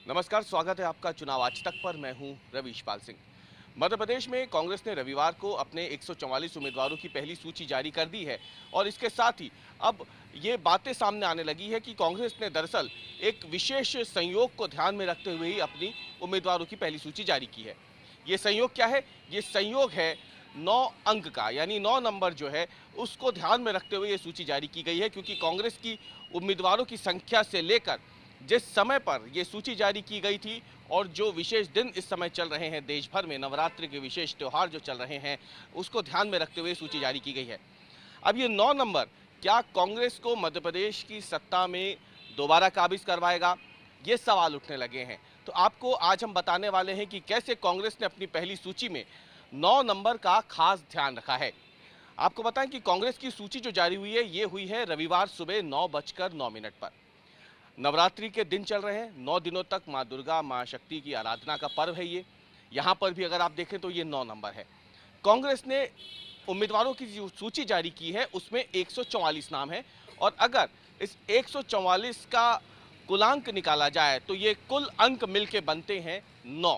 नमस्कार, स्वागत है आपका चुनाव आज तक पर। मैं हूं रवीश पाल सिंह। मध्य प्रदेश में कांग्रेस ने रविवार को अपने 144 उम्मीदवारों की पहली सूची जारी कर दी है और इसके साथ ही अब ये बातें सामने आने लगी है कि कांग्रेस ने दरअसल एक विशेष संयोग को ध्यान में रखते हुए ही अपनी उम्मीदवारों की पहली सूची जारी की है। ये संयोग क्या है? ये संयोग है 9 अंक का, यानी 9 नंबर जो है उसको ध्यान में रखते हुए ये सूची जारी की गई है, क्योंकि कांग्रेस की उम्मीदवारों की संख्या से लेकर जिस समय पर यह सूची जारी की गई थी और जो विशेष दिन इस समय चल रहे हैं देश भर में, नवरात्रि के विशेष त्यौहार जो चल रहे हैं, उसको ध्यान में रखते हुए सूची जारी की गई है। अब ये 9 नंबर क्या कांग्रेस को मध्य प्रदेश की सत्ता में दोबारा काबिज करवाएगा, ये सवाल उठने लगे हैं। तो आपको आज हम बताने वाले हैं कि कैसे कांग्रेस ने अपनी पहली सूची में 9 नंबर का खास ध्यान रखा है। आपको बताएं कि कांग्रेस की सूची जो जारी हुई है, ये हुई है रविवार सुबह 9:09 पर। नवरात्रि के दिन चल रहे हैं, 9 दिनों तक माँ दुर्गा, माँ शक्ति की आराधना का पर्व है ये। यहाँ पर भी अगर आप देखें तो ये 9 नंबर है। कांग्रेस ने उम्मीदवारों की जो सूची जारी की है उसमें 144 नाम है और अगर इस 144 का कुलांक निकाला जाए तो ये कुल अंक मिलके बनते हैं 9।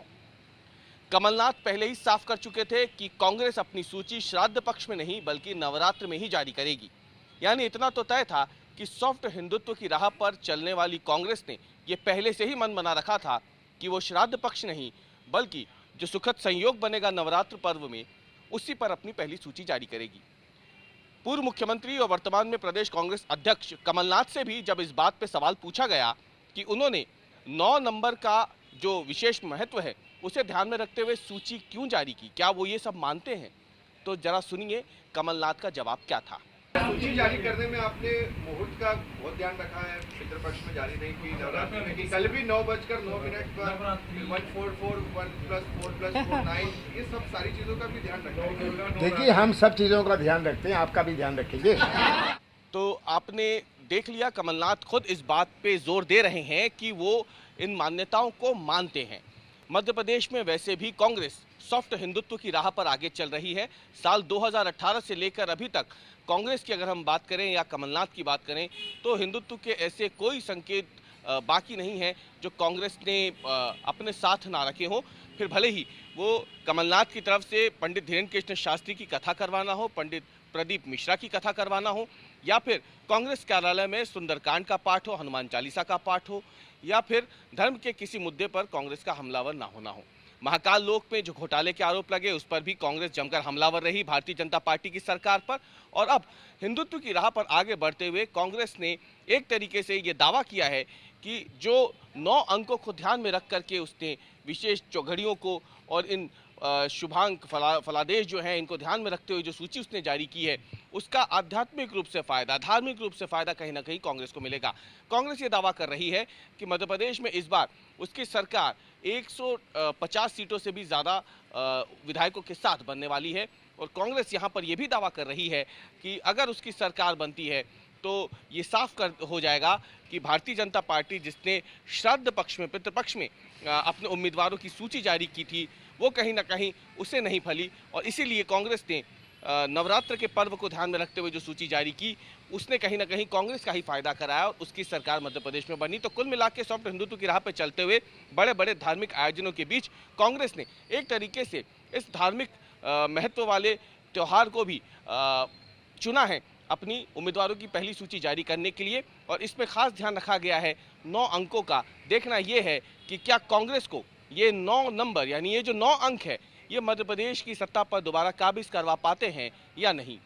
कमलनाथ पहले ही साफ कर चुके थे कि कांग्रेस अपनी सूची श्राद्ध पक्ष में नहीं बल्कि नवरात्र में ही जारी करेगी। यानी इतना तो तय था कि सॉफ्ट हिंदुत्व की राह पर चलने वाली कांग्रेस ने यह पहले से ही मन बना रखा था कि वो श्राद्ध पक्ष नहीं बल्कि जो सुखद संयोग बनेगा नवरात्र पर्व में, उसी पर अपनी पहली सूची जारी करेगी। पूर्व मुख्यमंत्री और वर्तमान में प्रदेश कांग्रेस अध्यक्ष कमलनाथ से भी जब इस बात पे सवाल पूछा गया कि उन्होंने 9 नंबर का जो विशेष महत्व है उसे ध्यान में रखते हुए सूची क्यों जारी की, क्या वो ये सब मानते हैं, तो जरा सुनिए कमलनाथ का जवाब क्या था। सूची जारी करने में आपने मुहूर्त का बहुत ध्यान रखा है, पितृपक्ष में जारी नहीं की, नवरात्रि में की, कल भी 9:09 पर 144 1+4+4 9, ये सब सारी चीजों का भी ध्यान रखा है। देखिए, हम सब चीजों का ध्यान रखते हैं, आपका भी ध्यान रखेंगे। तो आपने देख लिया, कमलनाथ खुद इस बात पे जोर दे रहे हैं कि वो इन मान्यताओं को मानते हैं। मध्य प्रदेश में वैसे भी कांग्रेस सॉफ्ट हिंदुत्व की राह पर आगे चल रही है। साल 2018 से लेकर अभी तक कांग्रेस की अगर हम बात करें या कमलनाथ की बात करें तो हिंदुत्व के ऐसे कोई संकेत बाकी नहीं है जो कांग्रेस ने अपने साथ ना रखे हो। फिर भले ही वो कमलनाथ की तरफ से पंडित धीरेन्द्र कृष्ण शास्त्री की कथा करवाना हो, पंडित प्रदीप मिश्रा की कथा करवाना हो, या फिर कांग्रेस कार्यालय में सुंदरकांड का पाठ हो, हनुमान चालीसा का पाठ हो, या फिर धर्म के किसी मुद्दे पर कांग्रेस का हमलावर ना होना हो। महाकाल लोक में जो घोटाले के आरोप लगे उस पर भी कांग्रेस जमकर हमलावर रही भारतीय जनता पार्टी की सरकार पर। और अब हिंदुत्व की राह पर आगे बढ़ते हुए कांग्रेस ने एक तरीके से ये दावा किया है कि जो 9 अंकों को ध्यान में रख करके उसने विशेष चौघड़ियों को और इन शुभांक फलादेश जो हैं इनको ध्यान में रखते हुए जो सूची उसने जारी की है उसका आध्यात्मिक रूप से फायदा, धार्मिक रूप से फायदा कहीं ना कहीं कांग्रेस को मिलेगा। कांग्रेस ये दावा कर रही है कि मध्य प्रदेश में इस बार उसकी सरकार 150 सीटों से भी ज़्यादा विधायकों के साथ बनने वाली है और कांग्रेस यहाँ पर यह भी दावा कर रही है कि अगर उसकी सरकार बनती है तो ये साफ कर हो जाएगा कि भारतीय जनता पार्टी जिसने श्राद्ध पक्ष में, पितृपक्ष में अपने उम्मीदवारों की सूची जारी की थी वो कहीं ना कहीं उसे नहीं फली और इसीलिए कांग्रेस ने नवरात्र के पर्व को ध्यान में रखते हुए जो सूची जारी की उसने कहीं ना कहीं कांग्रेस का ही फायदा कराया और उसकी सरकार मध्य प्रदेश में बनी। तो कुल मिला के सॉफ्ट हिंदुत्व की राह पर चलते हुए बड़े बड़े धार्मिक आयोजनों के बीच कांग्रेस ने एक तरीके से इस धार्मिक महत्व वाले त्यौहार को भी चुना है अपनी उम्मीदवारों की पहली सूची जारी करने के लिए और इसमें खास ध्यान रखा गया है 9 अंकों का। देखना यह है कि क्या कांग्रेस को ये 9 नंबर यानी ये जो 9 अंक है ये मध्य प्रदेश की सत्ता पर दोबारा काबिज करवा पाते हैं या नहीं।